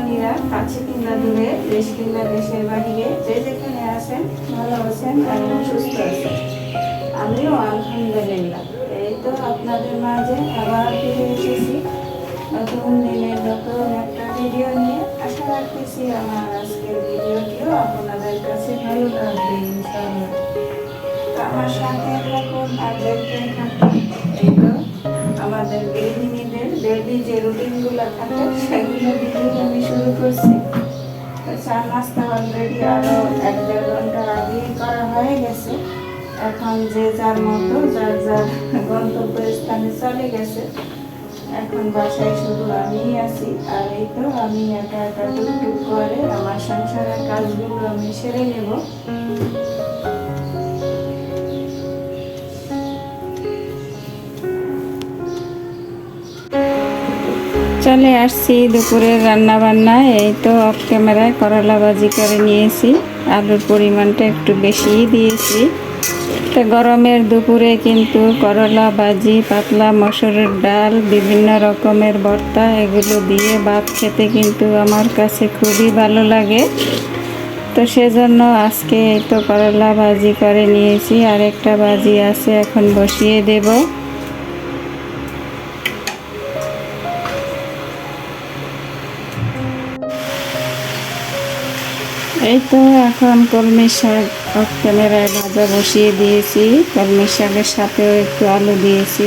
দিদিমণিরা কাছে কিংবা দূরে, দেশ কিংবা দেশের বাহিরে, যে যেখানে আছেন ভালো আছেন এবং সুস্থ আছেন। আমিও আলহামদুলিল্লাহ। এই তো আপনাদের মাঝে আবার ফিরে এসেছি নতুন দিনের নতুন একটা ভিডিও নিয়ে। আশা রাখতেছি আমার আজকের ভিডিওটিও আপনাদের কাছে ভালো লাগবে ইনশাআল্লাহ। তো আমার সাথে থাকুন আর দেখতে থাকুন। এই তো আমাদের গৃহিণীদের ডেইলি যে রুটিনগুলো থাকে সেগুলো ভিডিও আমি শুরু করছি। তো চা নাস্তা অলরেডি আরও 1-1.5 ঘন্টা আগেই করা হয়ে গেছে। এখন যে যার মতো যার যার গন্তব্যস্থানে চলে গেছে। এখন বাসায় শুধু আমিই আছি। আর এই তো আমি একা একা টুকটুক করে আমার সংসারের কাজগুলো আমি সেরে নেব। চলে আসছি দুপুরের রান্না বান্না। এই তো অফ ক্যামেরায় করলা ভাজি করে নিয়েছি। আলুর পরিমাণটা একটু বেশিই দিয়েছি। তো গরমের দুপুরে কিন্তু করলা ভাজি, পাতলা মসুরের ডাল, বিভিন্ন রকমের ভর্তা, এগুলো দিয়ে ভাত খেতে কিন্তু আমার কাছে খুবই ভালো লাগে। তো সেজন্য আজকে এই তো করলা ভাজি করে নিয়েছি। আর একটা ভাজি আছে, এখন বসিয়ে দেব। এই তো এখন কলমি শাক অফ ক্যামেরায় ভাজা বসিয়ে দিয়েছি। কলমি শাকের সাথেও একটু আলু দিয়েছি।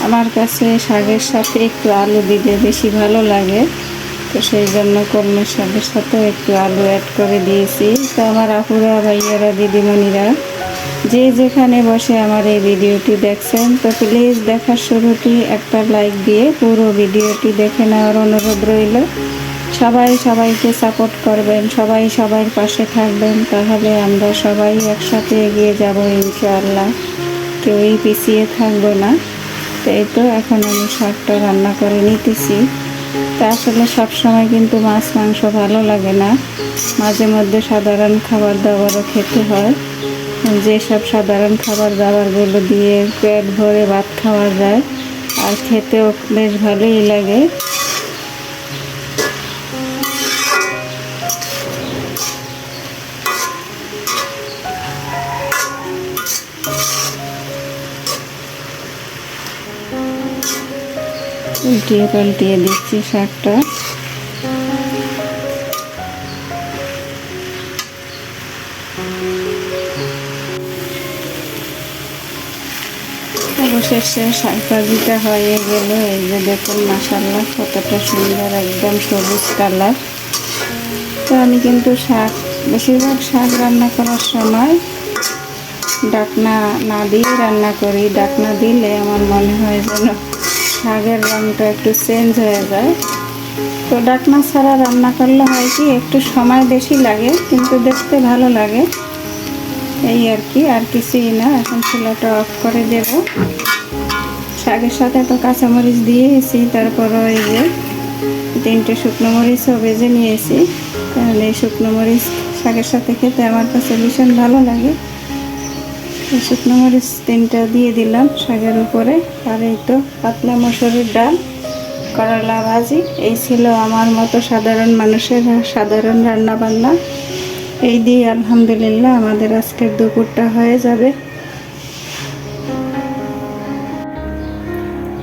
আমার কাছে শাকের সাথে একটু আলু দিতে বেশি ভালো লাগে। তো সেই জন্য কলমি শাকের সাথেও একটু আলু অ্যাড করে দিয়েছি। তো আমার আপুরা, ভাইয়ারা, দিদিমণিরা যে যেখানে বসে আমার এই ভিডিওটি দেখছেন, তো প্লিজ দেখার শুরুটি একটা লাইক দিয়ে পুরো ভিডিওটি দেখে নেওয়ার অনুরোধ রইল। সবাই সবাইকে সাপোর্ট করবেন, সবাই সবার পাশে থাকবেন, তাহলে আমরা সবাই একসাথে এগিয়ে যাব ইনশাআল্লাহ। কেউই পিছিয়ে থাকবো না। তো এই তো এখন আমি শাকটা রান্না করে নিতেছি। তা আসলে সবসময় কিন্তু মাছ মাংস ভালো লাগে না, মাঝে মধ্যে সাধারণ খাবার দাবারও খেতে হয়। যেসব সাধারণ খাবার দাবারগুলো দিয়ে পেট ভরে ভাত খাওয়া যায় আর খেতেও বেশ ভালোই লাগে। উল্টিয়ে পাল্টিয়ে দিচ্ছি শাকটা। অবশেষে শাক ভাজিটা হয়ে গেল। এই যে দেখুন মাশাআল্লাহ কতটা সুন্দর, একদম সবুজ কালার। তো আমি কিন্তু বেশিরভাগ শাক রান্না করার সময় ঢাকনা না দিয়ে রান্না করি। ঢাকনা দিলে আমার মনে হয় যেন শাকের রঙটা একটু চেঞ্জ হয়ে যায়। তো ঢাকনা ছাড়া রান্না করলে হয় কি, একটু সময় বেশি লাগে কিন্তু দেখতে ভালো লাগে, এই আর কি, আর কিছুই না। এখন চুলাটা অফ করে দেব। শাকের সাথে তো কাঁচামরিচ দিয়েছি, তারপর এই যে 3টে শুকনো মরিচও ভেজে নিয়েছি, কারণ এই শুকনো মরিচ শাকের সাথে খেতে আমার কাছে ভীষণ ভালো লাগে। শুকনো মরিচ 3টা দিয়ে দিলাম শাকের উপরে। আর এই তো পাতলা মসুরের ডাল, করলা ভাজি, এই ছিল আমার মতো সাধারণ মানুষের সাধারণ রান্না বান্না। এই দিয়ে আলহামদুলিল্লাহ আমাদের আজকের দুপুরটা হয়ে যাবে।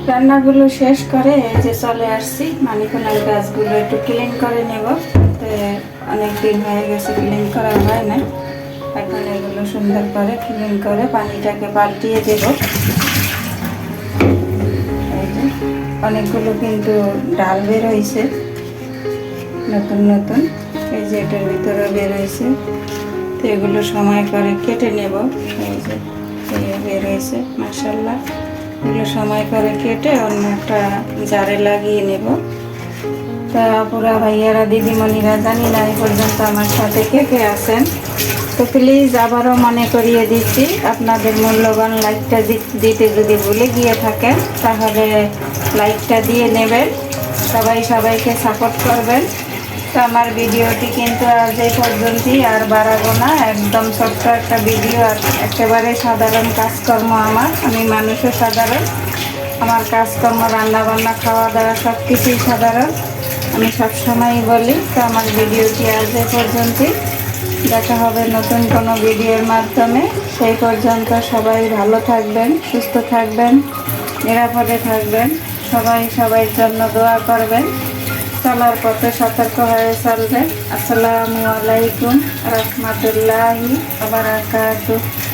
রান্নাগুলো শেষ করে এই যে চলে আসছি, মানিকোনার গাছগুলো একটু ক্লিন করে নেব। অনেক দিন হয়ে গেছে ক্লিন করা হয় না। এখন এগুলো সুন্দর করে ক্লিন করে পানিটাকে পাল্টিয়ে দেব। এই যে অনেকগুলো কিন্তু ডাল বের হয়েছে নতুন নতুন, এই যে এটার ভিতরে বের হয়েছে। তো এগুলো সময় করে কেটে নেব। এই যে বের হয়েছে মাশাআল্লাহ, এগুলো সময় করে কেটে অন্য একটা জারে লাগিয়ে নেব। তা পুরা ভাইয়ারা, দিদিমণিরা, জানি না এই পর্যন্ত আমার সাথে কে কে আছেন, তো প্লিজ আবারও মনে করিয়ে দিচ্ছি, আপনাদের মূল্যবান লাইকটা দিতে যদি ভুলে গিয়ে থাকেন তাহলে লাইকটা দিয়ে নেবেন। সবাই সবাইকে সাপোর্ট করবেন। তো আমার ভিডিওটি কিন্তু আজ এই পর্যন্তই, আর বাড়াবো না। একদম ছোট্ট একটা ভিডিও, আর একেবারে সাধারণ কাজকর্ম আমি মানুষও সাধারণ, আমার কাজকর্ম রান্না বান্না খাওয়া দাওয়া সব কিছুই সাধারণ। আমি সবসময়ই বলি। তো আমার ভিডিওটি আজ এ পর্যন্তই, দেখা হবে নতুন কোনো ভিডিওর মাধ্যমে। সেই পর্যন্ত সবাই ভালো থাকবেন, সুস্থ থাকবেন, নিরাপদে থাকবেন। সবাই সবার জন্য দোয়া করবেন, চলার পথে সতর্ক হয়ে চলবেন। আসসালামু আলাইকুম রহমতুল্লাহি ওয়া বারাকাতুহু।